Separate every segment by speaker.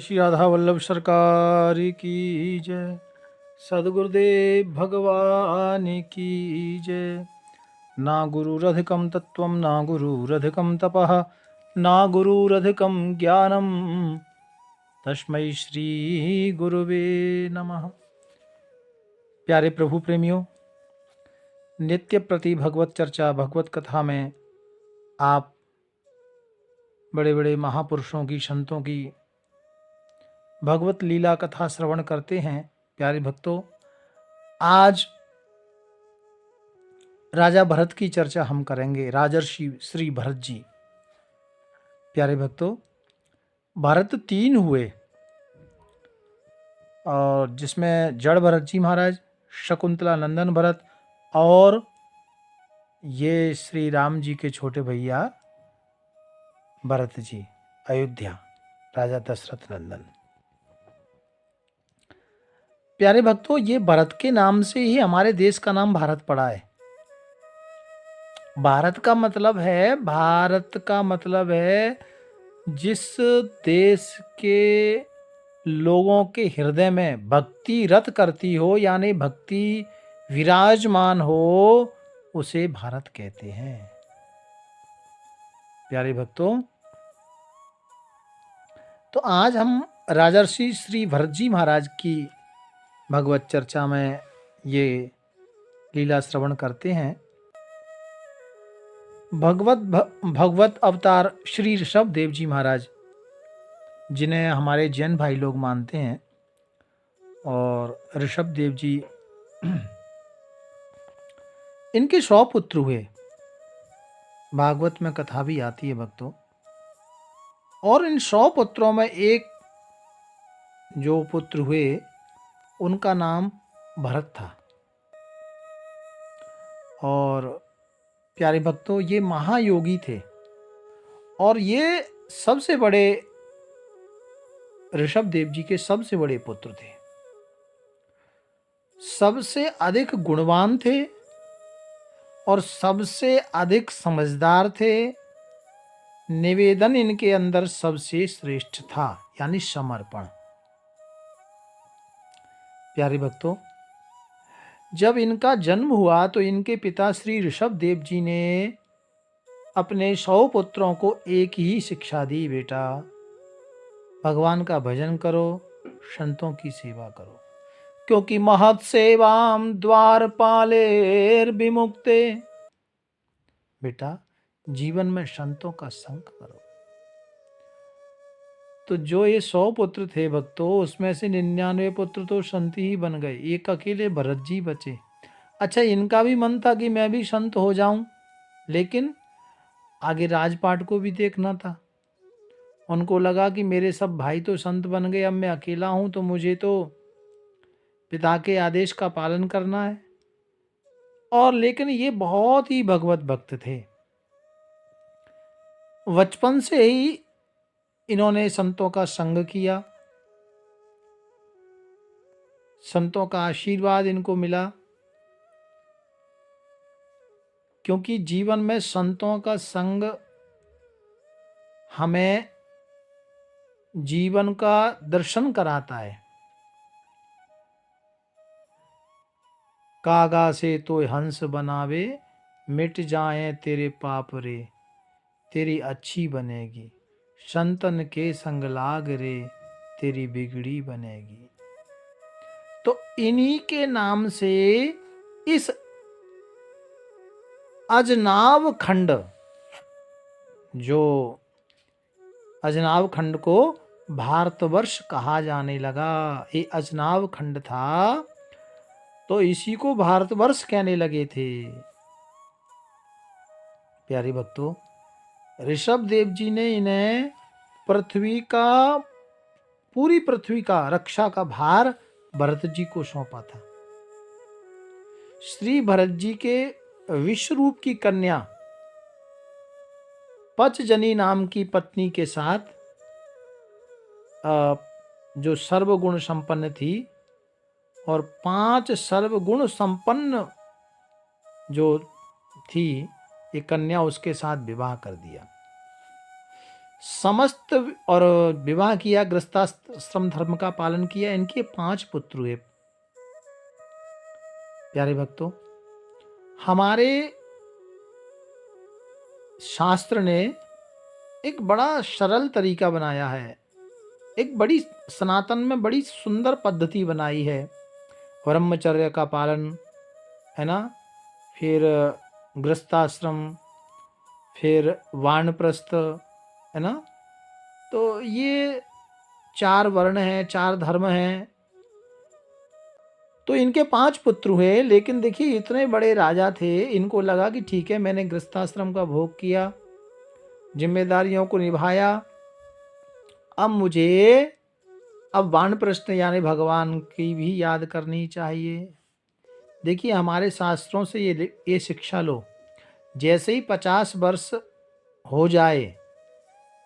Speaker 1: श्री राधा वल्लभ सरकार की जय। सद्गुरुदेव भगवान की जय। ना गुरुरधिकं तत्त्वं ना गुरुरधिकं तपः ना गुरुरधिकं ज्ञानम तस्मै श्री गुरुवे नमः। प्यारे प्रभु प्रेमियों, नित्य प्रति भगवत चर्चा भगवत कथा में आप बड़े बड़े महापुरुषों की, संतों की भगवत लीला कथा श्रवण करते हैं। प्यारे भक्तों, आज राजा भरत की चर्चा हम करेंगे। राजर्षि श्री भरत जी। प्यारे भक्तों, भरत 3 हुए और जिसमें जड़ भरत जी महाराज, शकुंतला नंदन भरत और ये श्री राम जी के छोटे भैया भरत जी, अयोध्या राजा दशरथ नंदन। प्यारे भक्तों, ये भरत के नाम से ही हमारे देश का नाम भारत पड़ा है। भारत का मतलब है जिस देश के लोगों के हृदय में भक्ति रत करती हो, यानी भक्ति विराजमान हो, उसे भारत कहते हैं। प्यारे भक्तों, तो आज हम राजर्षि श्री भरत जी महाराज की भगवत चर्चा में ये लीला श्रवण करते हैं। भगवत अवतार श्री ऋषभ देव जी महाराज, जिन्हें हमारे जैन भाई लोग मानते हैं, और ऋषभ देव जी इनके 100 पुत्र हुए। भागवत में कथा भी आती है भक्तों। और इन 100 पुत्रों में एक जो पुत्र हुए उनका नाम भरत था। और प्यारे भक्तों, ये महायोगी थे और ये सबसे बड़े ऋषभ देव जी के सबसे बड़े पुत्र थे। सबसे अधिक गुणवान थे और सबसे अधिक समझदार थे। निवेदन इनके अंदर सबसे श्रेष्ठ था, यानी समर्पण। प्यारे भक्तों, जब इनका जन्म हुआ तो इनके पिता श्री ऋषभ देव जी ने अपने 100 पुत्रों को एक ही शिक्षा दी, बेटा भगवान का भजन करो, संतों की सेवा करो, क्योंकि महत् सेवाम द्वारपालेर विमुक्ते। बेटा जीवन में संतों का संग करो। तो जो ये 100 पुत्र थे भक्तों, उसमें से 99 पुत्र तो संत ही बन गए, एक अकेले भरत जी बचे। अच्छा, इनका भी मन था कि मैं भी संत हो जाऊं, लेकिन आगे राजपाट को भी देखना था। उनको लगा कि मेरे सब भाई तो संत बन गए, अब मैं अकेला हूं, तो मुझे तो पिता के आदेश का पालन करना है। और लेकिन ये बहुत ही भगवत भक्त थे। बचपन से ही इन्होंने संतों का संग किया, संतों का आशीर्वाद इनको मिला, क्योंकि जीवन में संतों का संग हमें जीवन का दर्शन कराता है। कागा से तो हंस बनावे, मिट जाए तेरे पाप रे, तेरी अच्छी बनेगी, संतन के संग लाग रे, तेरी बिगड़ी बनेगी। तो इन्हीं के नाम से इस अजनाव खंड, जो अजनाव खंड को भारतवर्ष कहा जाने लगा। ये अजनाव खंड था तो इसी को भारतवर्ष कहने लगे थे। प्यारे भक्तों, ऋषभ देव जी ने इन्हें पूरी पृथ्वी का रक्षा का भार भरत जी को सौंपा था। श्री भरत जी के विश्वरूप की कन्या पचजनी नाम की पत्नी के साथ, जो सर्वगुण संपन्न थी, और 5 सर्वगुण संपन्न जो थी ये कन्या, उसके साथ विवाह कर दिया। समस्त और विवाह किया, गृहस्थाश्रम धर्म का पालन किया। इनके 5 पुत्र हुए। प्यारे भक्तों, हमारे शास्त्र ने एक बड़ा सरल तरीका बनाया है, एक बड़ी सनातन में बड़ी सुंदर पद्धति बनाई है। ब्रह्मचर्य का पालन, है ना, फिर गृहस्थाश्रम, फिर वानप्रस्थ, है ना। तो ये 4 वर्ण हैं, 4 धर्म हैं। तो इनके 5 पुत्र हुए, लेकिन देखिए इतने बड़े राजा थे, इनको लगा कि ठीक है, मैंने गृहस्थाश्रम का भोग किया, जिम्मेदारियों को निभाया, अब वानप्रस्थ यानी भगवान की भी याद करनी चाहिए। देखिए हमारे शास्त्रों से ये शिक्षा लो, जैसे ही 50 वर्ष हो जाए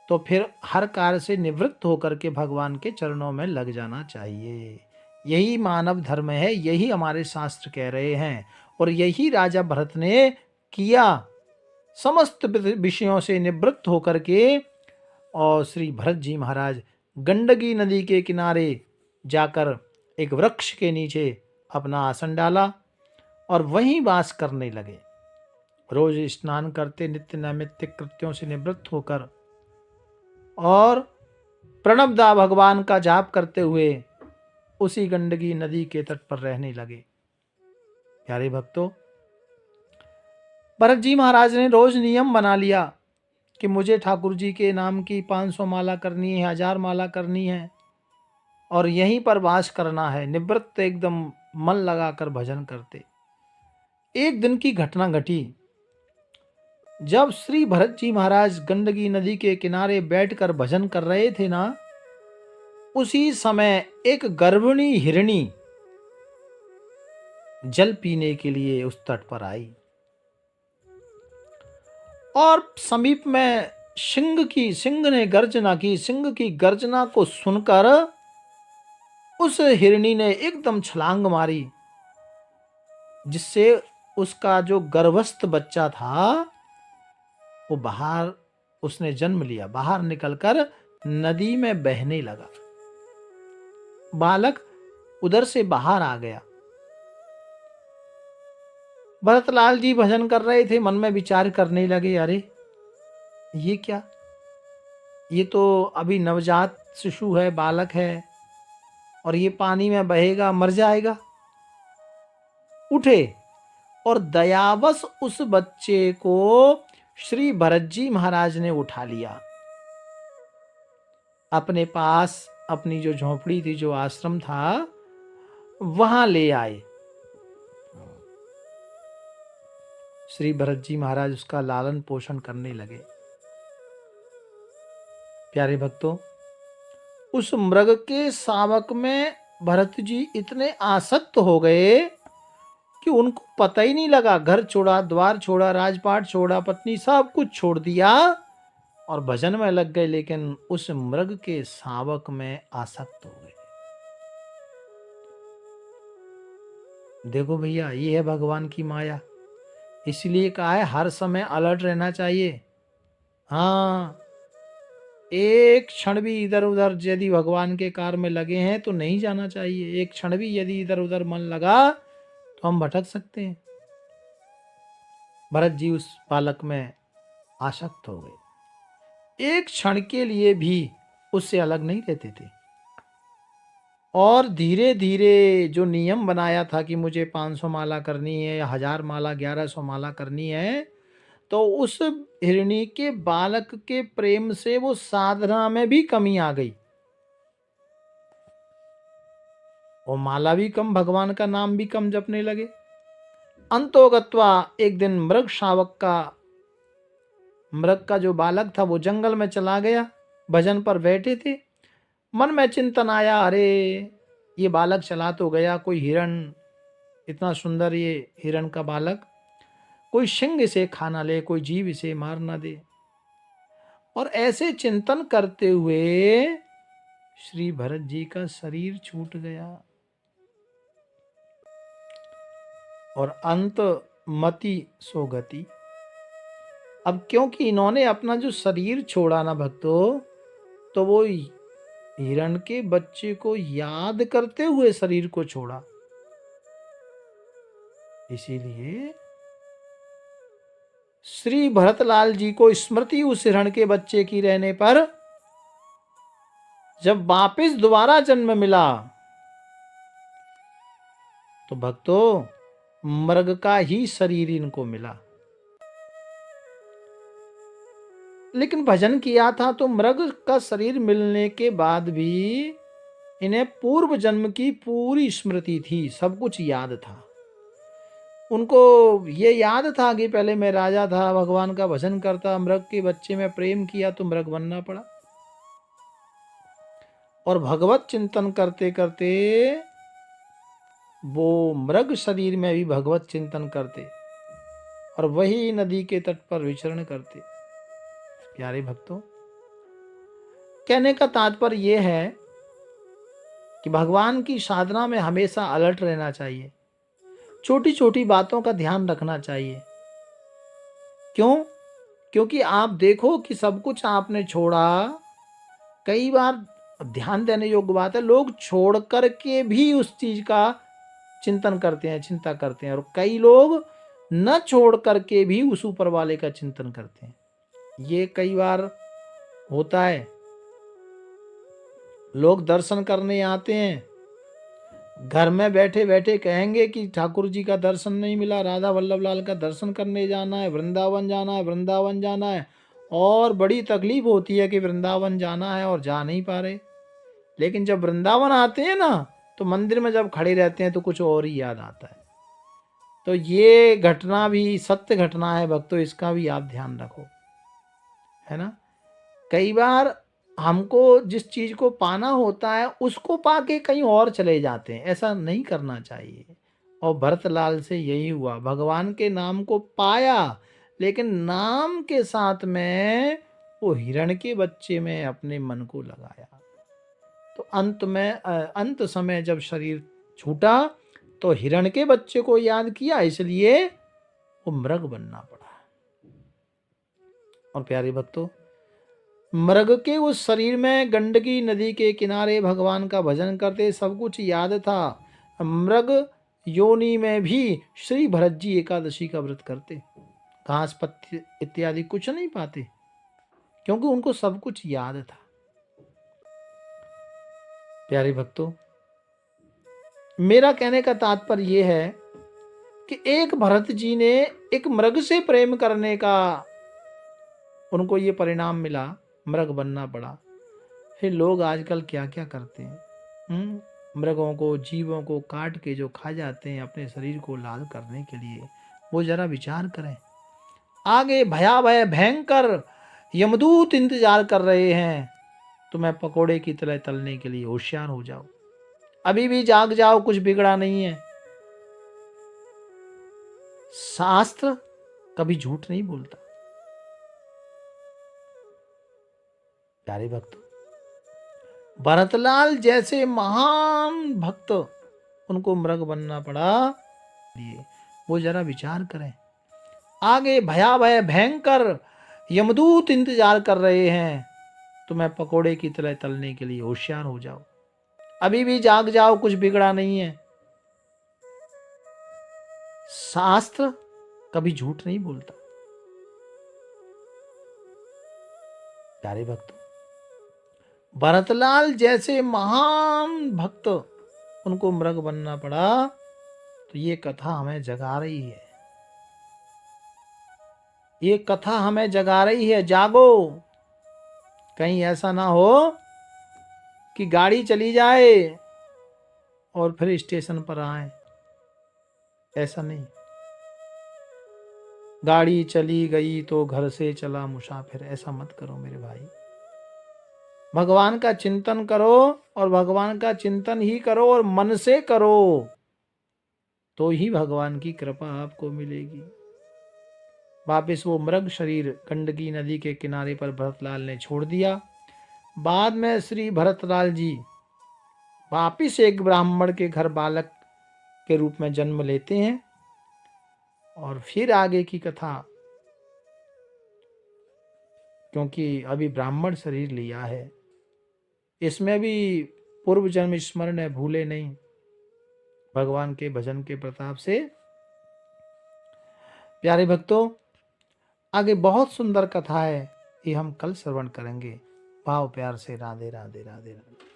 Speaker 1: तो फिर हर कार्य से निवृत्त होकर के भगवान के चरणों में लग जाना चाहिए। यही मानव धर्म है, यही हमारे शास्त्र कह रहे हैं, और यही राजा भरत ने किया। समस्त विषयों से निवृत्त होकर के और श्री भरत जी महाराज गंडकी नदी के किनारे जाकर एक वृक्ष के नीचे अपना आसन डाला और वहीं वास करने लगे। रोज स्नान करते, नित्य नैमित्तिक कृत्यों से निवृत्त होकर और प्रणवदा भगवान का जाप करते हुए उसी गंडकी नदी के तट पर रहने लगे। प्यारे भक्तों, भरत जी महाराज ने रोज नियम बना लिया कि मुझे ठाकुर जी के नाम की 500 माला करनी है, 1000 माला करनी है और यहीं पर वास करना है। निवृत्त एकदम मन लगाकर भजन करते। एक दिन की घटना घटी, जब श्री भरत जी महाराज गंडकी नदी के किनारे बैठकर भजन कर रहे थे ना, उसी समय एक गर्भिणी हिरणी जल पीने के लिए उस तट पर आई और समीप में सिंह ने गर्जना की। सिंह की गर्जना को सुनकर उस हिरणी ने एकदम छलांग मारी, जिससे उसका जो गर्भस्थ बच्चा था वो बाहर, उसने जन्म लिया, बाहर निकलकर नदी में बहने लगा। बालक उधर से बाहर आ गया। भरतलाल जी भजन कर रहे थे, मन में विचार करने लगे, अरे ये क्या, ये तो अभी नवजात शिशु है, बालक है, और ये पानी में बहेगा, मर जाएगा। उठे और दयावश उस बच्चे को श्री भरत जी महाराज ने उठा लिया अपने पास। अपनी जो झोपड़ी थी, जो आश्रम था, वहां ले आए। श्री भरत जी महाराज उसका लालन पोषण करने लगे। प्यारे भक्तों, उस मृग के शावक में भरत जी इतने आसक्त हो गए कि उनको पता ही नहीं लगा। घर छोड़ा, द्वार छोड़ा, राजपाट छोड़ा, पत्नी, सब कुछ छोड़ दिया और भजन में लग गए, लेकिन उस मृग के शावक में आसक्त हो गए। देखो भैया, ये है भगवान की माया। इसलिए कहा है हर समय अलर्ट रहना चाहिए। हाँ, एक क्षण भी इधर उधर यदि भगवान के कार्य में लगे हैं तो नहीं जाना चाहिए। एक क्षण भी यदि इधर उधर मन लगा तो हम भटक सकते हैं। भरत जी उस बालक में आसक्त हो गए, एक क्षण के लिए भी उससे अलग नहीं रहते थे। और धीरे धीरे जो नियम बनाया था कि मुझे 500 माला करनी है या 1000 माला, 1100 माला करनी है, तो उस हिरणी के बालक के प्रेम से वो साधना में भी कमी आ गई। वो माला भी कम, भगवान का नाम भी कम जपने लगे। अंतोगत्वा एक दिन मृग का जो बालक था वो जंगल में चला गया। भजन पर बैठे थे, मन में चिंतन आया, अरे ये बालक चला तो गया, कोई हिरण, इतना सुंदर ये हिरण का बालक, कोई सिंह इसे खा ना ले, कोई जीव इसे मार ना दे। और ऐसे चिंतन करते हुए श्री भरत जी का शरीर छूट गया और अंत मति सो गति। अब क्योंकि इन्होंने अपना जो शरीर छोड़ा ना भक्तों, तो वो हिरण के बच्चे को याद करते हुए शरीर को छोड़ा। इसीलिए श्री भरतलाल जी को स्मृति उस हिरण के बच्चे की रहने पर जब वापिस दोबारा जन्म मिला, तो भक्तों मृग का ही शरीर इनको मिला। लेकिन भजन किया था तो मृग का शरीर मिलने के बाद भी इन्हें पूर्व जन्म की पूरी स्मृति थी, सब कुछ याद था। उनको ये याद था कि पहले मैं राजा था, भगवान का भजन करता, मृग के बच्चे में प्रेम किया तो मृग बनना पड़ा। और भगवत चिंतन करते करते वो मृग शरीर में भी भगवत चिंतन करते और वही नदी के तट पर विचरण करते। प्यारे भक्तों, कहने का तात्पर्य यह है कि भगवान की साधना में हमेशा अलर्ट रहना चाहिए, छोटी छोटी बातों का ध्यान रखना चाहिए। क्यों? क्योंकि आप देखो कि सब कुछ आपने छोड़ा। कई बार ध्यान देने योग्य बात है, लोग छोड़ करके भी उस चीज का चिंतन करते हैं, चिंता करते हैं, और कई लोग न छोड़ करके भी उस ऊपर वाले का चिंतन करते हैं। ये कई बार होता है। लोग दर्शन करने आते हैं, घर में बैठे बैठे कहेंगे कि ठाकुर जी का दर्शन नहीं मिला, राधा वल्लभ लाल का दर्शन करने जाना है, वृंदावन जाना है, वृंदावन जाना है, और बड़ी तकलीफ होती है कि वृंदावन जाना है और जा नहीं पा रहे। लेकिन जब वृंदावन आते हैं ना, तो मंदिर में जब खड़े रहते हैं तो कुछ और ही याद आता है। तो ये घटना भी सत्य घटना है भक्तों, इसका भी आप ध्यान रखो, है ना। कई बार हमको जिस चीज को पाना होता है उसको पाके कहीं और चले जाते हैं, ऐसा नहीं करना चाहिए। और भरतलाल से यही हुआ, भगवान के नाम को पाया, लेकिन नाम के साथ में वो हिरण के बच्चे में अपने मन को लगाया। तो अंत समय जब शरीर छूटा तो हिरण के बच्चे को याद किया, इसलिए वो मृग बनना पड़ा। और प्यारे भक्तों, मृग के उस शरीर में गंडकी नदी के किनारे भगवान का भजन करते, सब कुछ याद था। मृग योनि में भी श्री भरत जी एकादशी का व्रत करते, घास पत्ते इत्यादि कुछ नहीं पाते, क्योंकि उनको सब कुछ याद था। प्यारे भक्तों, मेरा कहने का तात्पर्य यह है कि एक भरत जी ने एक मृग से प्रेम करने का उनको ये परिणाम मिला, मृग बनना पड़ा। फिर लोग आजकल क्या क्या करते हैं, मृगों को, जीवों को काट के जो खा जाते हैं अपने शरीर को लाल करने के लिए, वो जरा विचार करें। आगे भयावह भयंकर यमदूत इंतजार कर रहे हैं, तुम्हें पकोड़े की तरह तलने के लिए। होशियार हो जाओ, अभी भी जाग जाओ, कुछ बिगड़ा नहीं है। शास्त्र कभी झूठ नहीं बोलता। प्यारे भक्त, भरतलाल जैसे महान भक्त उनको मृग बनना पड़ा, वो जरा विचार करें। आगे भयावह भयंकर यमदूत इंतजार कर रहे हैं, तुम्हें पकोड़े की तरह तलने के लिए। होशियार हो जाओ, अभी भी जाग जाओ, कुछ बिगड़ा नहीं है। शास्त्र कभी झूठ नहीं बोलता। प्यारे भक्त, भरतलाल जैसे महान भक्त उनको मृग बनना पड़ा, तो ये कथा हमें जगा रही है, ये कथा हमें जगा रही है। जागो, कहीं ऐसा ना हो कि गाड़ी चली जाए और फिर स्टेशन पर आए। ऐसा नहीं, गाड़ी चली गई तो घर से चला मुसाफिर, ऐसा मत करो मेरे भाई। भगवान का चिंतन करो, और भगवान का चिंतन ही करो और मन से करो, तो ही भगवान की कृपा आपको मिलेगी। वापिस वो मृग शरीर गंडकी नदी के किनारे पर भरतलाल ने छोड़ दिया। बाद में श्री भरतलाल जी वापिस एक ब्राह्मण के घर बालक के रूप में जन्म लेते हैं, और फिर आगे की कथा क्योंकि अभी ब्राह्मण शरीर लिया है, इसमें भी पूर्व जन्म स्मरण है, भूले नहीं। भगवान के भजन के प्रताप से। प्यारे भक्तों, आगे बहुत सुंदर कथा है, ये हम कल श्रवण करेंगे। भाव प्यार से राधे राधे राधे राधे।